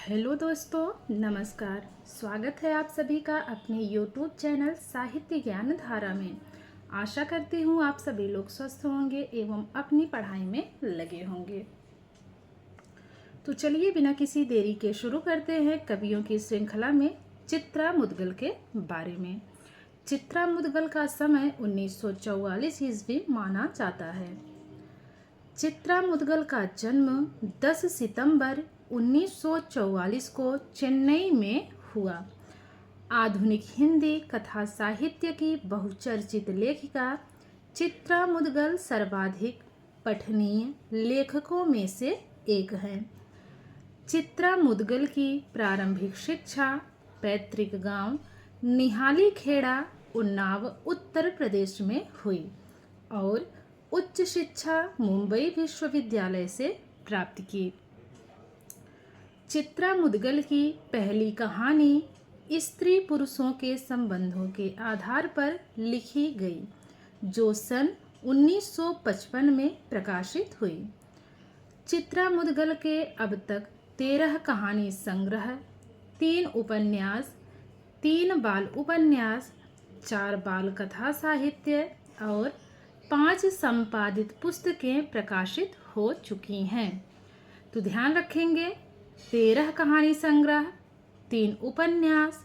Hello दोस्तों, नमस्कार। स्वागत है आप सभी का अपने YouTube चैनल साहित्य ज्ञान धारा में। आशा करती हूँ आप सभी लोग स्वस्थ होंगे एवं अपनी पढ़ाई में लगे होंगे। तो चलिए बिना किसी देरी के शुरू करते हैं कवियों की श्रृंखला में चित्रा मुद्गल के बारे में। चित्रा मुद्गल का समय 1944 ईस्वी माना जाता है। चित्रा मुद्गल का जन्म 10 सितंबर 1944 को चेन्नई में हुआ। आधुनिक हिंदी कथा साहित्य की बहुचर्चित लेखिका चित्रा मुद्गल सर्वाधिक पठनीय लेखकों में से एक हैं। चित्रा मुद्गल की प्रारंभिक शिक्षा पैतृक गांव निहाली खेड़ा, उन्नाव, उत्तर प्रदेश में हुई और उच्च शिक्षा मुंबई विश्वविद्यालय से प्राप्त की। चित्रा मुद्गल की पहली कहानी स्त्री पुरुषों के संबंधों के आधार पर लिखी गई, जो सन 1955 में प्रकाशित हुई। चित्रा मुद्गल के अब तक 13 कहानी संग्रह, 3 उपन्यास, 3 बाल उपन्यास, 4 बाल कथा साहित्य और 5 संपादित पुस्तकें प्रकाशित हो चुकी हैं। तो ध्यान रखेंगे, 13 कहानी संग्रह, 3 उपन्यास,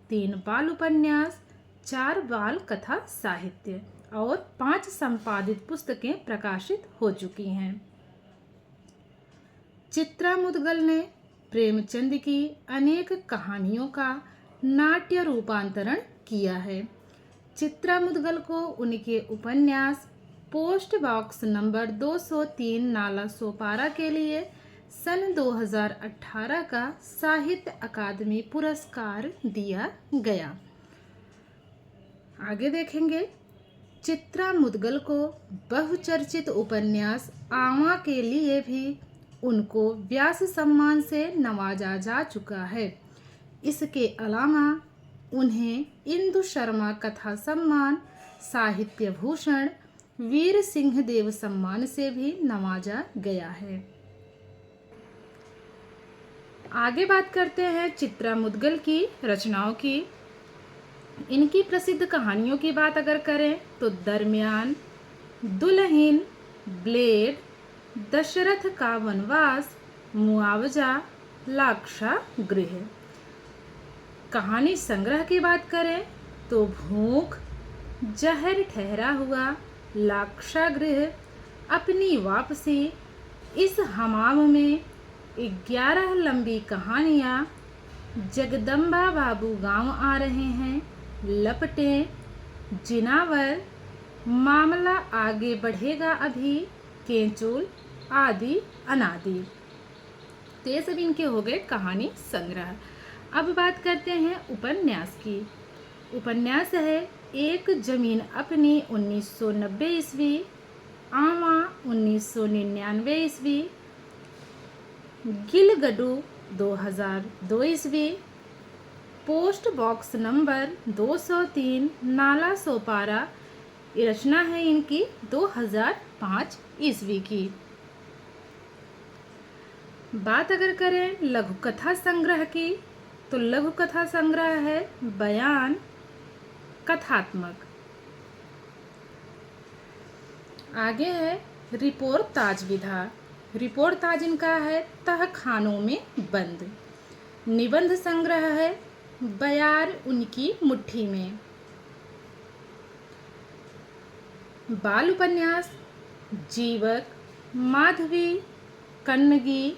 3 बाल उपन्यास, 4 बाल कथा साहित्य और 5 संपादित पुस्तकें प्रकाशित हो चुकी हैं। चित्रा मुद्गल ने प्रेमचंद की अनेक कहानियों का नाट्य रूपांतरण किया है। चित्रा मुद्गल को उनके उपन्यास post box number 203 Nala Sopara के लिए सन 2018 का साहित्य अकादमी पुरस्कार दिया गया। आगे देखेंगे, चित्रा मुद्गल को बहुचर्चित उपन्यास आवा के लिए भी उनको व्यास सम्मान से नवाजा जा चुका है। इसके अलावा उन्हें इंदु शर्मा कथा सम्मान, साहित्य भूषण, वीर सिंह देव सम्मान से भी नवाजा गया है। आगे बात करते हैं चित्रा मुद्गल की रचनाओं की। इनकी प्रसिद्ध कहानियों की बात अगर करें तो दरमियान, दुल्हन, ब्लेड, दशरथ का वनवास, मुआवजा, लाक्षा गृह। कहानी संग्रह की बात करें तो भूख, जहर ठहरा हुआ, लाक्षागृह, अपनी वापसी, इस हमाम में, 11 लंबी कहानियाँ, जगदम्बा बाबू गांव आ रहे हैं, लपटें, जिनावर, मामला आगे बढ़ेगा अभी, केंचुल आदि अनादि। तो ये सब इनके हो गए कहानी संग्रह। अब बात करते हैं उपन्यास की। उपन्यास है एक जमीन अपनी 1990 ईस्वी, आवा 1999 ईस्वी, गिलगडू 2002 ईस्वी, post box number 203 Nala Sopara. ये रचना है इनकी 2005 ईस्वी की। बात अगर करें लघु कथा संग्रह की तो लघु कथा संग्रह है बयान कथात्मक। आगे है रिपोर्ताज विधा। रिपोर्ताज इनका है तहखानों में बंद। निबंध संग्रह है बयार उनकी मुट्ठी में। बाल उपन्यास जीवक, माधवी, कन्नगी,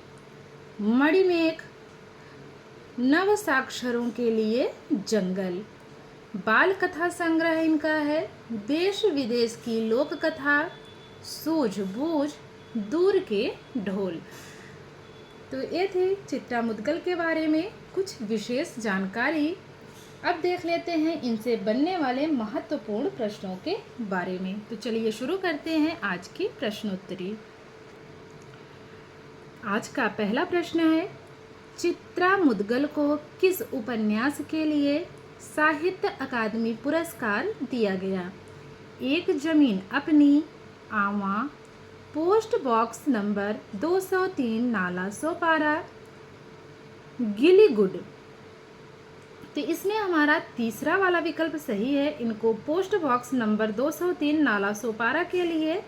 मणिमेख, नव साक्षरों के लिए जंगल। बाल कथा संग्रह इनका है देश विदेश की लोक कथा, सूझबूझ, दूर के ढोल। तो ये थी चित्रा मुद्गल के बारे में कुछ विशेष जानकारी। अब देख लेते हैं इनसे बनने वाले महत्वपूर्ण प्रश्नों के बारे में। तो चलिए शुरू करते हैं आज की प्रश्नोत्तरी। आज का पहला प्रश्न है, चित्रा मुद्गल को किस उपन्यास के लिए साहित्य अकादमी पुरस्कार दिया गया? एक जमीन अपनी, आवा, post box number 203 Nala Sopara, गिलीगुड। तो इसमें हमारा तीसरा वाला विकल्प सही है। इनको post box number 203 Nala Sopara के लिए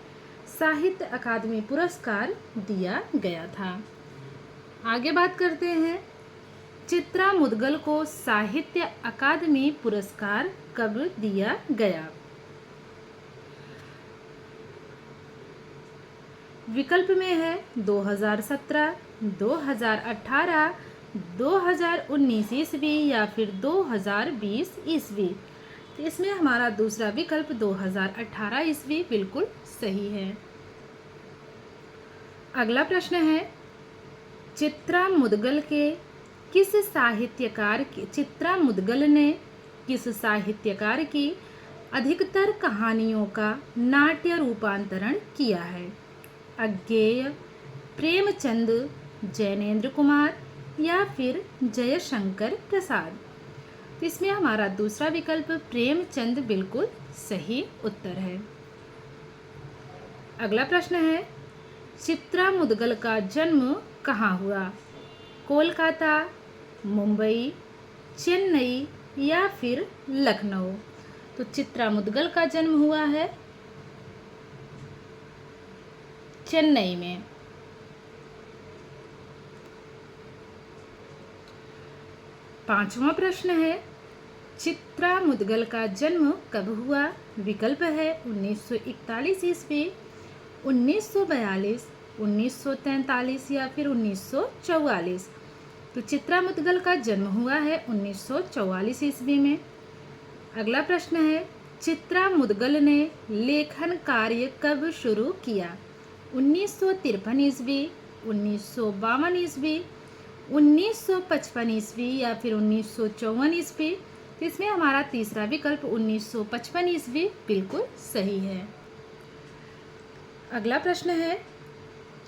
साहित्य अकादमी पुरस्कार दिया गया था। आगे बात करते हैं, चित्रा मुदगल को साहित्य अकादमी पुरस्कार कब दिया गया? विकल्प में है 2017, 2018, 2019 ईस्वी या फिर 2020 ईस्वी। तो इसमें हमारा दूसरा विकल्प 2018 ईस्वी बिल्कुल सही है। अगला प्रश्न है, चित्रा मुदगल ने किस साहित्यकार की अधिकतर कहानियों का नाट्य रूपांतरण किया है? अज्ञेय, प्रेमचंद, जैनेन्द्र कुमार या फिर जयशंकर प्रसाद। तो इसमें हमारा दूसरा विकल्प प्रेमचंद बिल्कुल सही उत्तर है। अगला प्रश्न है, चित्रा मुदगल का जन्म कहाँ हुआ? कोलकाता, मुंबई, चेन्नई या फिर लखनऊ। तो चित्रा मुदगल का जन्म हुआ है चेन्नई में। पांचवा प्रश्न है, चित्रा मुदगल का जन्म कब हुआ? विकल्प है 1941 ईस्वी, 1942, 1943 या फिर 1944। तो चित्रा मुदगल का जन्म हुआ है 1944 ईस्वी में। अगला प्रश्न है, चित्रा मुदगल ने लेखन कार्य कब शुरू किया? 1953 ईस्वी, 1952 ईस्वी, 1955 ईस्वी या फिर 1954 ईस्वी। तो इसमें हमारा तीसरा विकल्प 1955 ईस्वी बिल्कुल सही है। अगला प्रश्न है,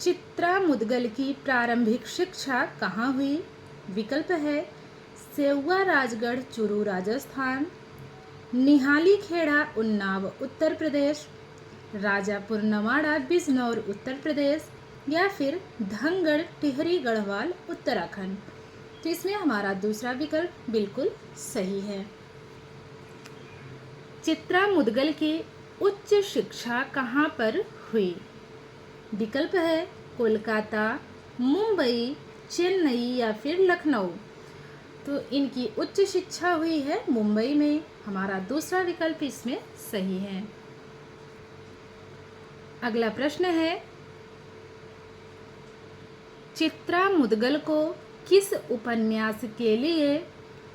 चित्रा मुदगल की प्रारंभिक शिक्षा कहाँ हुई? विकल्प है सेऊआ राजगढ़ चूरू राजस्थान, निहाली खेड़ा उन्नाव उत्तर प्रदेश, राजापुर नवाड़ा बिजनौर उत्तर प्रदेश या फिर धनगढ़ टिहरी गढ़वाल उत्तराखंड। तो इसमें हमारा दूसरा विकल्प बिल्कुल सही है। चित्रा मुदगल की उच्च शिक्षा कहाँ पर हुई? विकल्प है कोलकाता, मुंबई, चेन्नई या फिर लखनऊ। तो इनकी उच्च शिक्षा हुई है मुंबई में। हमारा दूसरा विकल्प इसमें सही है। अगला प्रश्न है, चित्रा मुदगल को किस उपन्यास के लिए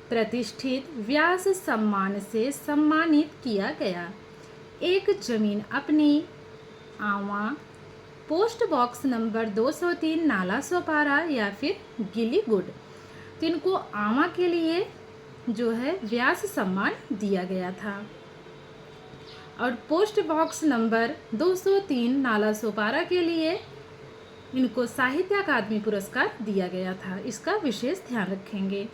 प्रतिष्ठित व्यास सम्मान से सम्मानित किया गया? एक जमीन अपनी, आवा, post box number 203 Nala Sopara या फिर गिलीगुड। तो इनको आवा के लिए जो है व्यास सम्मान दिया गया था और post box number 203 Nala Sopara के लिए इनको साहित्य अकादमी पुरस्कार दिया गया था। इसका विशेष ध्यान रखेंगे।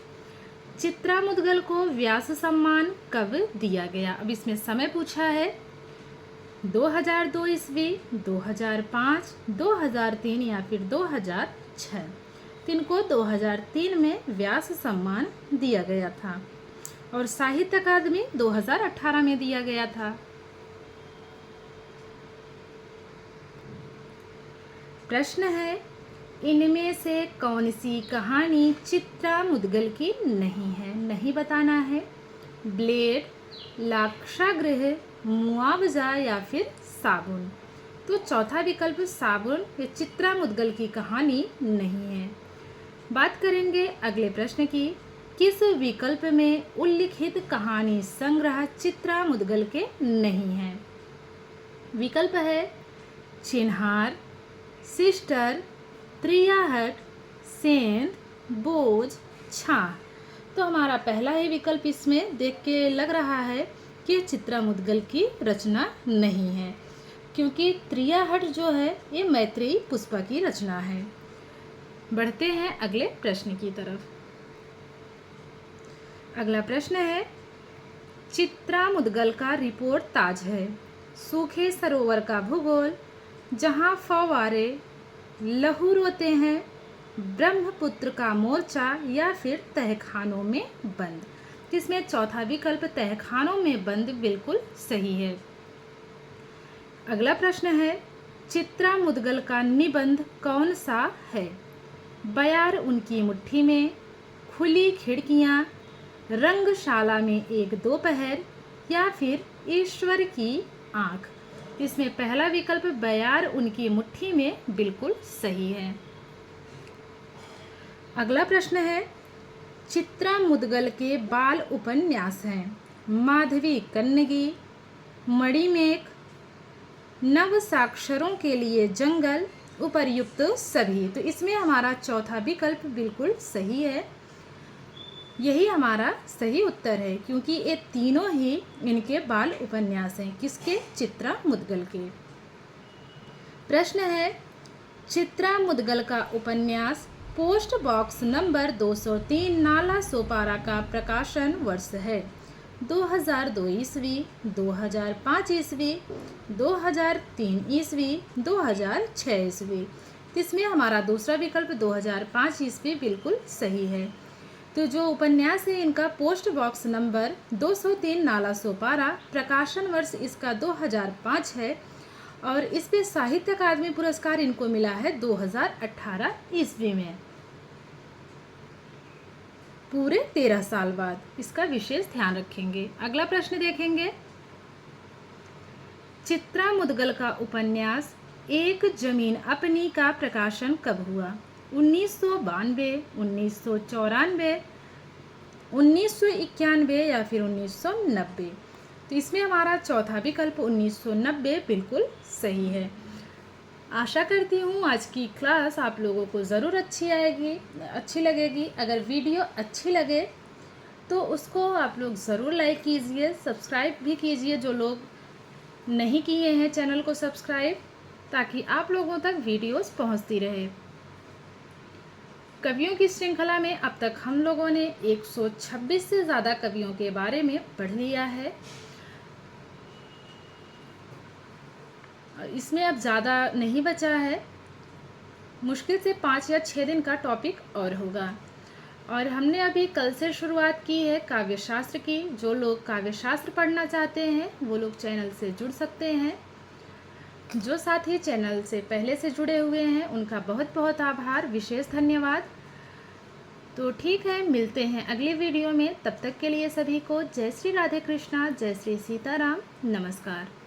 चित्रा मुदगल को व्यास सम्मान कब दिया गया? अब इसमें समय पूछा है 2002 ईस्वी, 2005, 2003 या फिर 2006। तो इनको 2003 में व्यास सम्मान दिया गया था और साहित्य अकादमी 2018 में दिया गया था। प्रश्न है, इनमें से कौन सी कहानी चित्रा मुदगल की नहीं है? नहीं बताना है। ब्लेड, लाक्षागृह, मुआवजा या फिर साबुन। तो चौथा विकल्प साबुन ये चित्रा मुदगल की कहानी नहीं है। बात करेंगे अगले प्रश्न की, किस विकल्प में उल्लिखित कहानी संग्रह चित्रा मुदगल के नहीं है? विकल्प है चिन्हार, सिस्टर, त्रियाहट, सेंध, बोझ, छाह। तो हमारा पहला ही विकल्प इसमें देख के लग रहा है कि चित्रा मुदगल की रचना नहीं है, क्योंकि त्रियाहट जो है ये मैत्रेयी पुष्पा की रचना है। बढ़ते हैं अगले प्रश्न की तरफ। अगला प्रश्न है, चित्रा मुदगल का रिपोर्ट ताज है। सूखे सरोवर का भूगोल, जहाँ फव्वारे लहू रोते हैं, ब्रह्मपुत्र का मोर्चा या फिर तहखानों में बंद। इसमें चौथा विकल्प तहखानों में बंद बिल्कुल सही है। अगला प्रश्न है, चित्रा मुदगल का निबंध कौन सा है? बयार उनकी मुट्ठी में, खुली खिड़कियाँ, रंगशाला में एक दोपहर या फिर ईश्वर की आँख। इसमें पहला विकल्प बयार उनकी मुट्ठी में बिल्कुल सही है। अगला प्रश्न है, चित्रा मुदगल के बाल उपन्यास हैं माधवी कन्नगी, मणिमेख, नव साक्षरों के लिए जंगल, उपर्युक्त सभी। तो इसमें हमारा चौथा विकल्प बिल्कुल सही है। यही हमारा सही उत्तर है, क्योंकि ये तीनों ही इनके बाल उपन्यास हैं। किसके? चित्रा मुदगल के। प्रश्न है, चित्रा मुदगल का उपन्यास post box number 203 Nala Sopara का प्रकाशन वर्ष है 2002 ईस्वी, 2005 ईस्वी, 2003 ईस्वी, 2006 ईस्वी। इसमें हमारा दूसरा विकल्प 2005 ईस्वी बिल्कुल सही है। तो जो उपन्यास है इनका post box number 203 Nala Sopara, प्रकाशन वर्ष इसका 2005 है और इस पे साहित्य अकादमी पुरस्कार इनको मिला है 2018 ईस्वी में, पूरे 13 साल बाद। इसका विशेष ध्यान रखेंगे। अगला प्रश्न देखेंगे, चित्रा मुदगल का उपन्यास एक जमीन अपनी का प्रकाशन कब हुआ? 1992, 1994, 1991 या फिर 1990। तो इसमें हमारा चौथा विकल्प 1990 बिल्कुल सही है। आशा करती हूँ आज की क्लास आप लोगों को ज़रूर अच्छी लगेगी। अगर वीडियो अच्छी लगे तो उसको आप लोग ज़रूर लाइक कीजिए, सब्सक्राइब भी कीजिए जो लोग नहीं किए हैं चैनल को सब्सक्राइब, ताकि आप लोगों तक वीडियोस पहुंचती रहे। कवियों की श्रृंखला में अब तक हम लोगों ने 126 से ज़्यादा कवियों के बारे में पढ़ लिया है। इसमें अब ज़्यादा नहीं बचा है, मुश्किल से 5 या 6 दिन का टॉपिक और होगा। और हमने अभी कल से शुरुआत की है काव्यशास्त्र की। जो लोग काव्यशास्त्र पढ़ना चाहते हैं वो लोग चैनल से जुड़ सकते हैं। जो साथी चैनल से पहले से जुड़े हुए हैं उनका बहुत बहुत आभार, विशेष धन्यवाद। तो ठीक है, मिलते हैं अगली वीडियो में। तब तक के लिए सभी को जय श्री राधे कृष्णा, जय श्री सीताराम, नमस्कार।